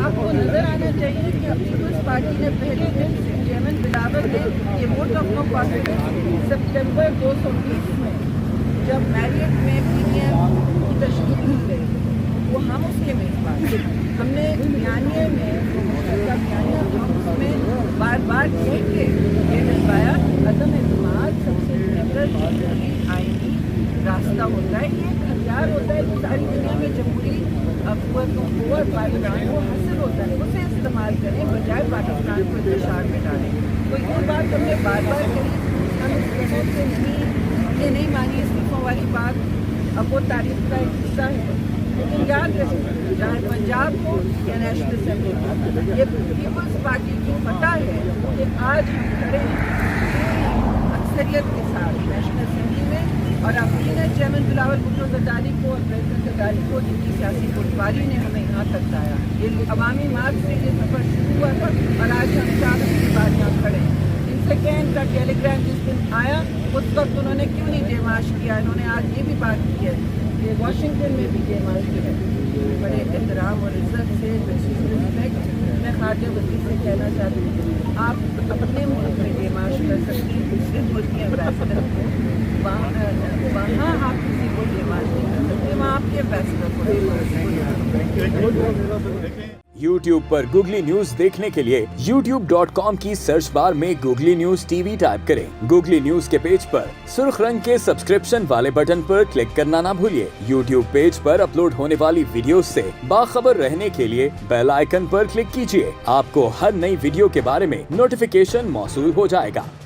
آپ کو نظر آنا چاہیے کہ پیپلز پارٹی نے پہلے دن سے چیئرمین بلاول نے یہ vote of no confidence September 2020 میں جب میریٹ میں پی ڈی ایم کی تشکیل کی گئی وہ ہم اس کے میزبان تھے. ہم نے بیانیے میں بیانیہ ہم اس میں بار بار کہہ کے یہ نبھایا عدم اعتماد سب سے بہتر آئینی راستہ ہوتا ہے. یہ ایک ہتھیار ہوتا ہے جو ساری دنیا میں جمہوری قوتوں کو اور پارلیمان کو حاصل ہوتا ہے. اسے استعمال کریں بجائے پاکستان کو انتشار میں ڈالیں. تو یہ بات ہم نے بار بار کہی. ہم اس طرح سے نہیں مانی استعفوں والی بات. اب وہ تاریخ کا ایک حصہ ہے. لیکن یاد رکھیں چاہے پنجاب ہو یا نیشنل اسمبلی ہو یہ پیپلز پارٹی کی فتح ہے کہ آج ہم کھڑے ہیں اکثریت کے ساتھ نیشنل اسمبلی میں. اور آپ نے چیئرمین بلاول بھٹو زرداری کو اور پریزیڈنٹ زرداری کو جن کی سیاسی بردباری نے ہمیں یہاں تک لایا. یہ عوامی مارچ سے یہ سفر شروع ہوا تھا اور آج ہم 4 کے بعد یہاں کھڑے ہیں. ان سے کہ ان کا ٹیلی گرام جس دن آیا اس وقت انہوں نے کیوں نہیں ڈیمارش کیا. انہوں نے آج یہ بھی بات کی ہے کہ واشنگٹن میں بھی ڈیمارش کی ہے. بڑے احترام اور عزت سے رسپیکٹ میں خارجہ وزیر سے کہنا چاہتی ہوں آپ اپنے ملک میں ڈیمارش کر سکتی ہیں. دوسرے ملک کے امبیسڈر کو وہاں آپ کسی کو ڈیمارش نہیں کر سکتے. وہاں آپ کے امبیسڈر کو YouTube پر گوگلی نیوز دیکھنے کے لیے youtube.com کی سرچ بار میں googly news T V type کریں. گوگلی نیوز کے پیج پر سرخ رنگ کے سبسکرپشن والے بٹن پر کلک کرنا نہ بھولیے. YouTube پیج پر اپلوڈ ہونے والی ویڈیوز سے باخبر رہنے کے لیے بیل آئیکن پر کلک کیجیے. آپ کو ہر نئی ویڈیو کے بارے میں نوٹیفیکیشن موصول ہو جائے گا.